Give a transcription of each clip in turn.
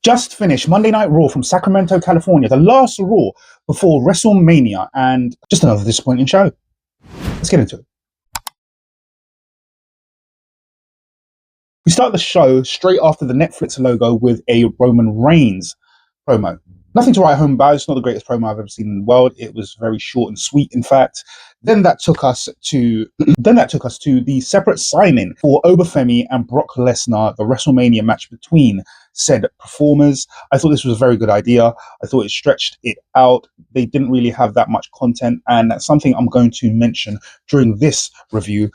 Just finished Monday Night Raw from Sacramento, California, the last Raw before WrestleMania, and just another disappointing show. Let's get into it. We start the show straight after the Netflix logo with a Roman Reigns promo. Nothing to write home about. It's not the greatest promo I've ever seen in the world. It was very short and sweet, in fact. Then that took us to the separate sign-in for Obafemi and Brock Lesnar, the WrestleMania match between said performers. I thought this was a very good idea. I thought it stretched it out. They didn't really have that much content, and that's something I'm going to mention during this review.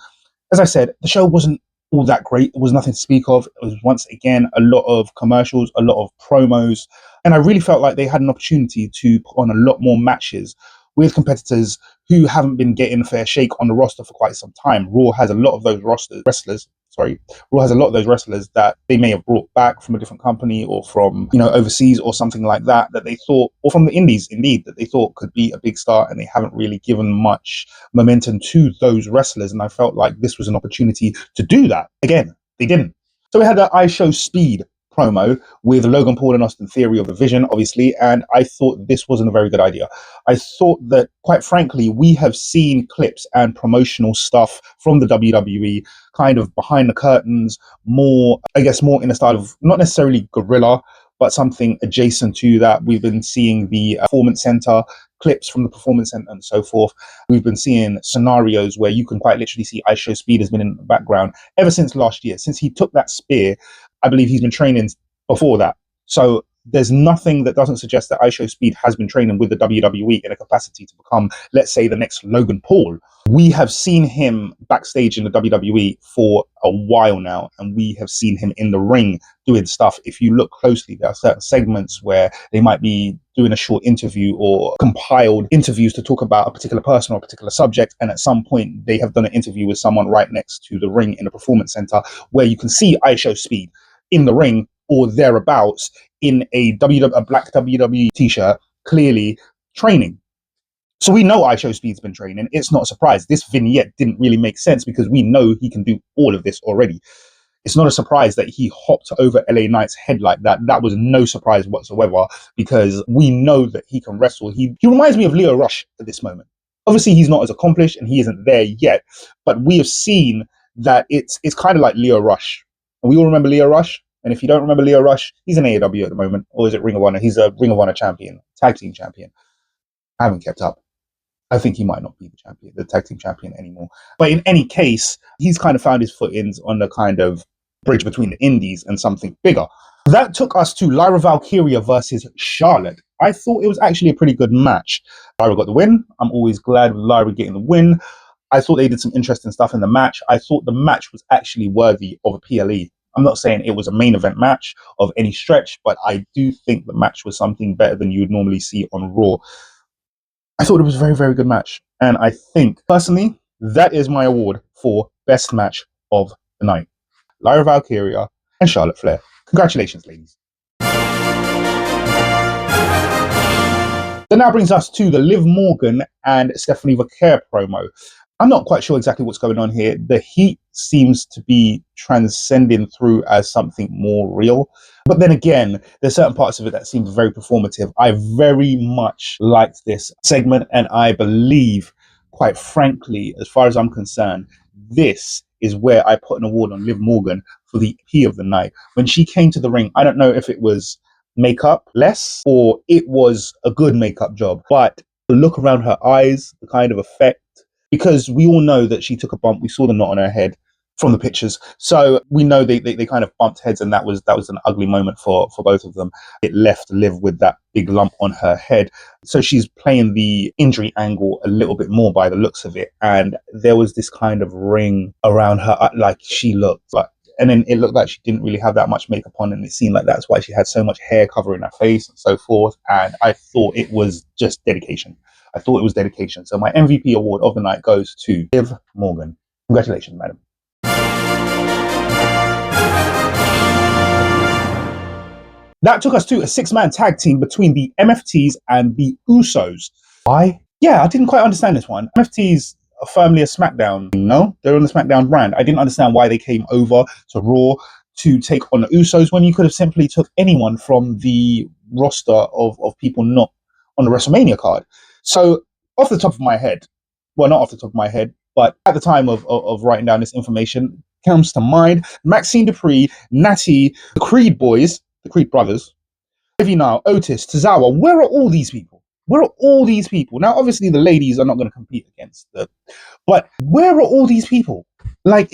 As I said, the show wasn't all that great. It was nothing to speak of. It was once again a lot of commercials, a lot of promos, and I really felt like they had an opportunity to put on a lot more matches with competitors who haven't been getting a fair shake on the roster for quite some time. Raw has a lot of those Raw has a lot of those wrestlers that they may have brought back from a different company or from, overseas or something like that, that they thought, or from the indies, indeed, that they thought could be a big star, and they haven't really given much momentum to those wrestlers. And I felt like this was an opportunity to do that. Again, they didn't. So we had the I Show Speed promo with Logan Paul and Austin Theory of the Vision, obviously, and I thought this wasn't a very good idea. I thought that, quite frankly, we have seen clips and promotional stuff from the WWE kind of behind the curtains, more in the style of not necessarily guerrilla, but something adjacent to that. We've been seeing the Performance Center clips from the Performance Center and so forth. We've been seeing scenarios where you can quite literally see I Show Speed has been in the background ever since last year. Since he took that spear, I believe he's been training before that. So there's nothing that doesn't suggest that I Show Speed has been training with the WWE in a capacity to become, let's say, the next Logan Paul. We have seen him backstage in the WWE for a while now, and we have seen him in the ring doing stuff. If you look closely, there are certain segments where they might be doing a short interview or compiled interviews to talk about a particular person or a particular subject, and at some point they have done an interview with someone right next to the ring in the Performance Center where you can see I Show Speed in the ring or thereabouts in a black WWE t-shirt, clearly training. So we know I Show Speed's been training. It's not a surprise. This vignette didn't really make sense because we know he can do all of this already. It's not a surprise that he hopped over LA Knight's head like that. That was no surprise whatsoever because we know that he can wrestle. He reminds me of Leo Rush at this moment. Obviously, he's not as accomplished and he isn't there yet, but we have seen that it's kind of like Leo Rush. And we all remember Leo Rush. And if you don't remember Leo Rush, he's in AEW at the moment, or is it Ring of Honor? He's a Ring of Honor champion, tag team champion. I haven't kept up. I think he might not be the tag team champion anymore. But in any case, he's kind of found his footings on the kind of bridge between the indies and something bigger. That took us to Lyra Valkyria versus Charlotte. I thought it was actually a pretty good match. Lyra got the win. I'm always glad with Lyra getting the win. I thought they did some interesting stuff in the match. I thought the match was actually worthy of a PLE. I'm not saying it was a main event match of any stretch, but I do think the match was something better than you would normally see on Raw. I thought it was a very, very good match. And I think, personally, that is my award for best match of the night. Lyra Valkyria and Charlotte Flair. Congratulations, ladies. That now brings us to the Liv Morgan and Stephanie Vaquer promo. I'm not quite sure exactly what's going on here. The heat seems to be transcending through as something more real. But then again, there's certain parts of it that seem very performative. I very much liked this segment, and I believe, quite frankly, as far as I'm concerned, this is where I put an award on Liv Morgan for the EP of the night. When she came to the ring, I don't know if it was makeup less or it was a good makeup job, but the look around her eyes, the kind of effect, because we all know that she took a bump. We saw the knot on her head from the pictures. So we know they kind of bumped heads, and that was an ugly moment for both of them. It left Liv with that big lump on her head. So she's playing the injury angle a little bit more by the looks of it. And there was this kind of ring around her, like she looked like, and then it looked like she didn't really have that much makeup on, and it seemed like that's why she had so much hair covering her face and so forth. And I thought it was just dedication. So my MVP award of the night goes to Liv Morgan. Congratulations, madam. That took us to a 6-man tag team between the MFTs and the Usos. Why? Yeah, I didn't quite understand this one. MFTs are firmly a SmackDown. No, they're on the SmackDown brand. I didn't understand why they came over to Raw to take on the Usos when you could have simply took anyone from the roster of people not on the WrestleMania card. So off the top of my head, well, not off the top of my head, but at the time of writing down this information, comes to mind Maxine Dupree, Natty, the Creed boys, the Creed brothers, Ivy Nile, Otis, Tozawa. Where are all these people? Where are all these people? Now, obviously, the ladies are not going to compete against them, but where are all these people? Like,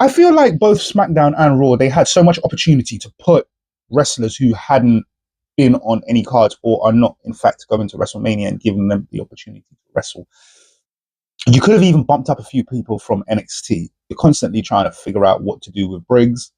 I feel like both SmackDown and Raw, they had so much opportunity to put wrestlers who hadn't been on any cards or are not, in fact, going to WrestleMania and giving them the opportunity to wrestle. You could have even bumped up a few people from NXT. You're constantly trying to figure out what to do with Briggs.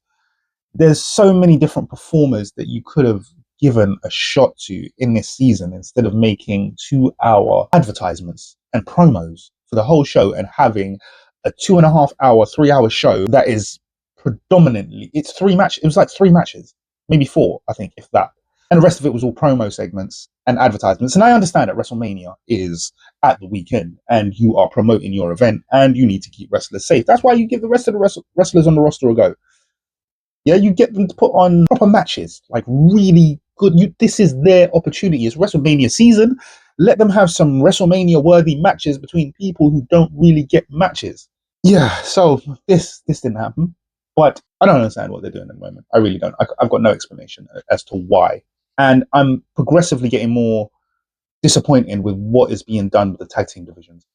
There's so many different performers that you could have given a shot to in this season instead of making 2-hour advertisements and promos for the whole show and having a 2.5 hour, 3 hour show that is predominantly, it's three matches. It was like 3 matches, maybe 4, I think, if that. And the rest of it was all promo segments and advertisements. And I understand that WrestleMania is at the weekend and you are promoting your event and you need to keep wrestlers safe. That's why you give the rest of the wrestlers on the roster a go. Yeah, you get them to put on proper matches, like really good. This is their opportunity. It's WrestleMania season. Let them have some WrestleMania-worthy matches between people who don't really get matches. Yeah, so this didn't happen, but I don't understand what they're doing at the moment. I really don't. I've got no explanation as to why, and I'm progressively getting more disappointed with what is being done with the tag team divisions.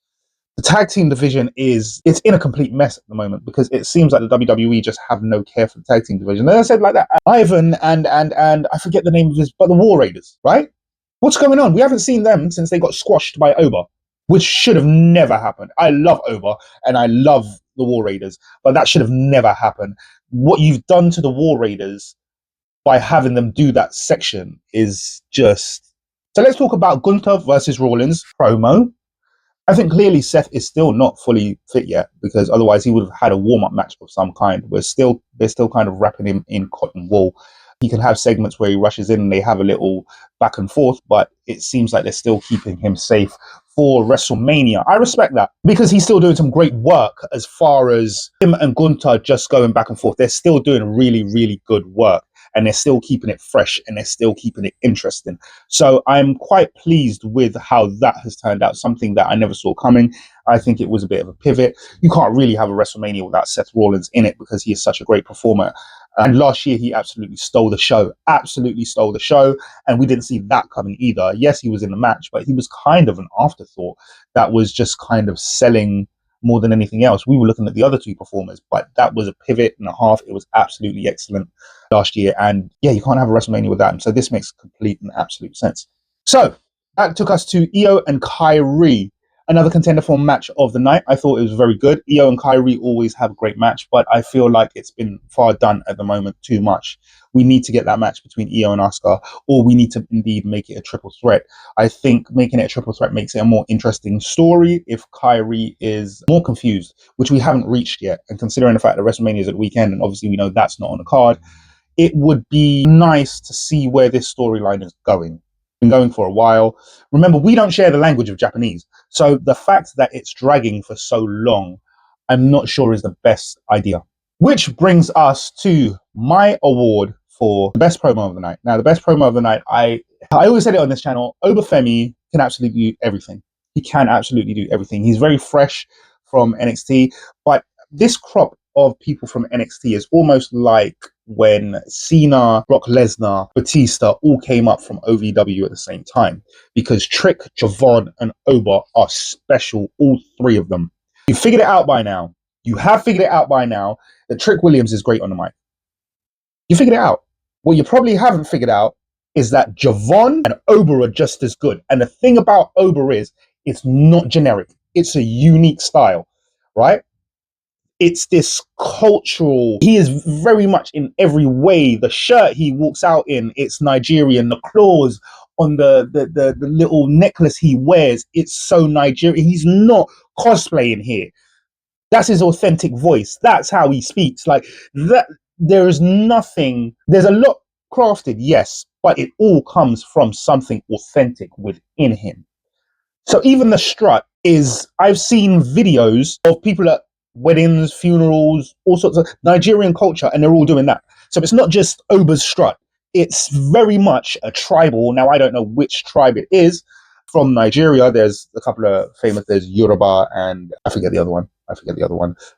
The tag team division it's in a complete mess at the moment because it seems like the WWE just have no care for the tag team division. And I said like that, Ivan and I forget the name of this, but the War Raiders, right? What's going on? We haven't seen them since they got squashed by Oba, which should have never happened. I love Oba and I love the War Raiders, but that should have never happened. What you've done to the War Raiders by having them do that section is just... So let's talk about Gunther versus Rollins promo. I think clearly Seth is still not fully fit yet because otherwise he would have had a warm-up match of some kind. They're still kind of wrapping him in cotton wool. He can have segments where he rushes in and they have a little back and forth, but it seems like they're still keeping him safe for WrestleMania. I respect that because he's still doing some great work as far as him and Gunther just going back and forth. They're still doing really, really good work. And they're still keeping it fresh and they're still keeping it interesting. So I'm quite pleased with how that has turned out, something that I never saw coming. I think it was a bit of a pivot. You can't really have a WrestleMania without Seth Rollins in it because he is such a great performer. And last year, he absolutely stole the show, And we didn't see that coming either. Yes, he was in the match, but he was kind of an afterthought that was just kind of selling more than anything else. We were looking at the other 2 performers, but that was a pivot and a half. It was absolutely excellent last year. And yeah, you can't have a WrestleMania without him. So this makes complete and absolute sense. So that took us to Io and Kyrie, another contender for match of the night. I thought it was very good. Io and Kyrie always have a great match, but I feel like it's been far done at the moment, too much. We need to get that match between Io and Asuka, or we need to indeed make it a triple threat. I think making it a triple threat makes it a more interesting story if Kyrie is more confused, which we haven't reached yet. And considering the fact that WrestleMania is at the weekend, and obviously we know that's not on the card, it would be nice to see where this storyline is going. Been going for a while. Remember, we don't share the language of Japanese. So the fact that it's dragging for so long, I'm not sure is the best idea. Which brings us to my award for the best promo of the night. Now, the best promo of the night, I always said it on this channel, Obafemi can absolutely do everything. He can absolutely do everything. He's very fresh from NXT, but this crop of people from NXT is almost like when Cena, Brock Lesnar, Batista all came up from OVW at the same time, because Trick, Javon, and Oba are special, all 3 of them. You figured it out by now. You have figured it out by now that Trick Williams is great on the mic. You figured it out. What you probably haven't figured out is that Javon and Oba are just as good. And the thing about Oba is, it's not generic. It's a unique style, right? It's this cultural, he is very much in every way. The shirt he walks out in, it's Nigerian. The claws on the little necklace he wears, it's so Nigerian. He's not cosplaying here. That's his authentic voice. That's how he speaks. Like that, there is nothing, there's a lot crafted, yes, but it all comes from something authentic within him. So even the strut is, I've seen videos of people that weddings, funerals, all sorts of Nigerian culture, and they're all doing that. So it's not just Oba's strut. It's very much a tribal. Now, I don't know which tribe it is from Nigeria. There's a couple of famous, there's Yoruba and I forget the other one.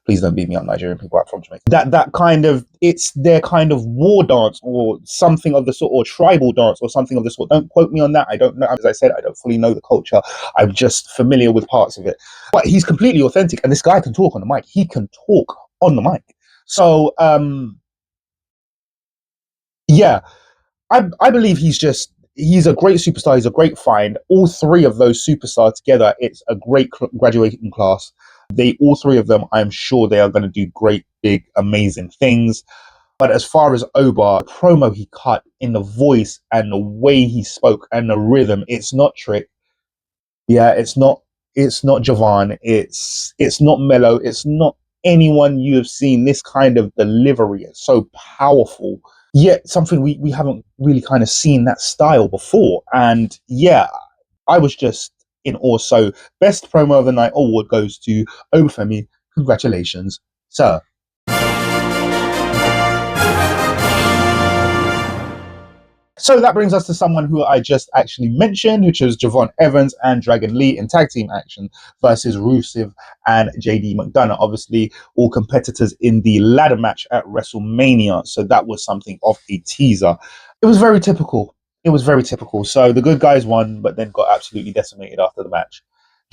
Please don't beat me up, Nigerian people out from Jamaica. That kind of, it's their kind of war dance or something of the sort, or tribal dance or something of the sort. Don't quote me on that. I don't know. As I said, I don't fully know the culture. I'm just familiar with parts of it. But he's completely authentic, and this guy can talk on the mic. He can talk on the mic. So, yeah, I believe he's a great superstar. He's a great find. All three of those superstars together, it's a great graduating class. All three of them, I'm sure they are going to do great, big, amazing things. But as far as Oba, the promo he cut in the voice and the way he spoke and the rhythm, it's not Trick. Yeah, it's not Javon. It's not Mello. It's not anyone you have seen. This kind of delivery is so powerful. Yet something we haven't really kind of seen that style before. And yeah, I was just in awe. So best promo of the night award goes to Obafemi. Congratulations, sir. So that brings us to someone who I just actually mentioned, which was Javon Evans and Dragon Lee in tag team action versus Rusev and JD McDonough. Obviously, all competitors in the ladder match at WrestleMania. So that was something of a teaser. It was very typical. So the good guys won, but then got absolutely decimated after the match.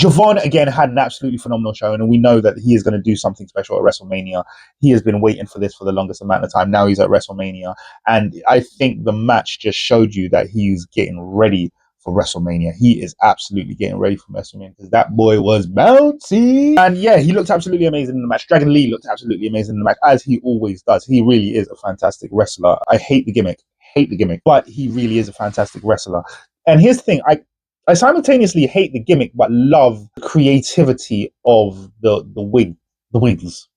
Javon, again, had an absolutely phenomenal show, and we know that he is going to do something special at WrestleMania. He has been waiting for this for the longest amount of time. Now he's at WrestleMania, and I think the match just showed you that he's getting ready for WrestleMania. He is absolutely getting ready for WrestleMania because that boy was bouncy. And yeah, he looked absolutely amazing in the match. Dragon Lee looked absolutely amazing in the match, as he always does. He really is a fantastic wrestler. I hate the gimmick, but he really is a fantastic wrestler. And here's the thing, I simultaneously hate the gimmick, but love the creativity of the wings.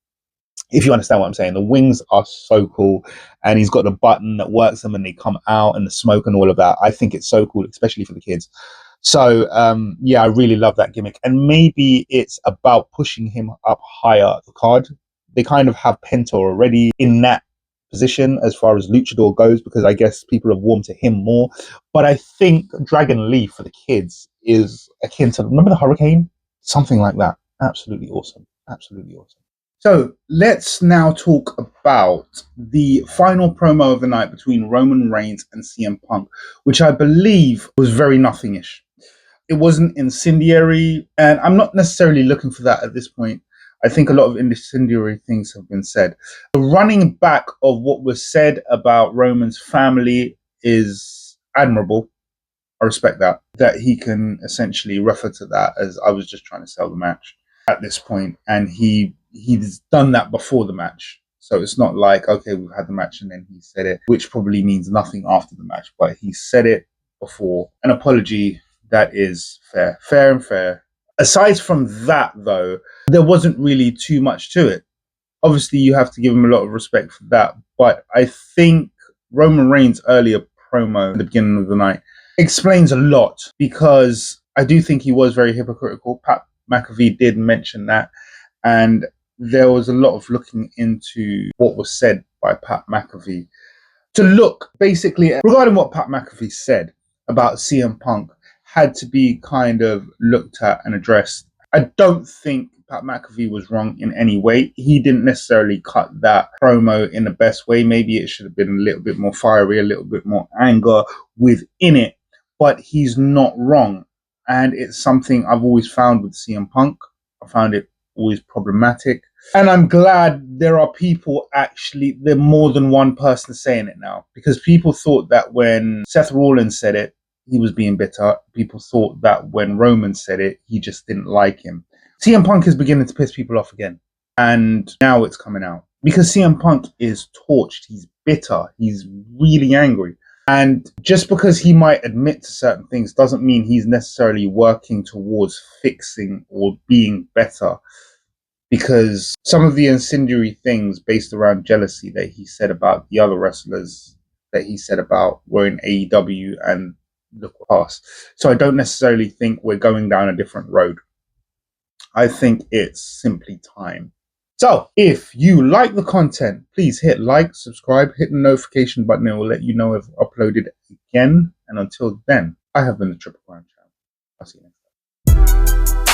If you understand what I'm saying, the wings are so cool, and he's got the button that works them, and they come out, and the smoke and all of that. I think it's so cool, especially for the kids. So yeah, I really love that gimmick, and maybe it's about pushing him up higher the card. They kind of have Penta already in that position as far as luchador goes, because I guess people have warmed to him more. But I think Dragon Lee for the kids is akin to, remember the Hurricane? Something like that. Absolutely awesome. So let's now talk about the final promo of the night between Roman Reigns and CM Punk, which I believe was very nothingish. It wasn't incendiary, and I'm not necessarily looking for that at this point. I think a lot of incendiary things have been said. The running back of what was said about Roman's family is admirable. I respect that he can essentially refer to that as, I was just trying to sell the match at this point, and he's done that before the match. So it's not like, okay, we've had the match and then he said it, which probably means nothing after the match, but he said it before. An apology that is fair and fair. Aside from that, though, there wasn't really too much to it. Obviously, you have to give him a lot of respect for that, but I think Roman Reigns' earlier promo at the beginning of the night explains a lot, because I do think he was very hypocritical. Pat McAfee did mention that, and there was a lot of looking into what was said by Pat McAfee to look basically regarding what Pat McAfee said about CM Punk had to be kind of looked at and addressed. I don't think Pat McAfee was wrong in any way. He didn't necessarily cut that promo in the best way. Maybe it should have been a little bit more fiery, a little bit more anger within it, but he's not wrong. And it's something I've always found with CM Punk. I found it always problematic. And I'm glad there are more than one person saying it now, because people thought that when Seth Rollins said it, he was being bitter. People thought that when Roman said it, he just didn't like him. CM Punk is beginning to piss people off again. And now it's coming out. Because CM Punk is torched. He's bitter. He's really angry. And just because he might admit to certain things doesn't mean he's necessarily working towards fixing or being better. Because some of the incendiary things based around jealousy that he said about the other wrestlers that he said about were in AEW and look past. So I don't necessarily think we're going down a different road. I think it's simply time. So, if you like the content, please hit like, subscribe, hit the notification button. It will let you know if uploaded again. And until then, I have been the Triple Crown Champ. I'll see you next time.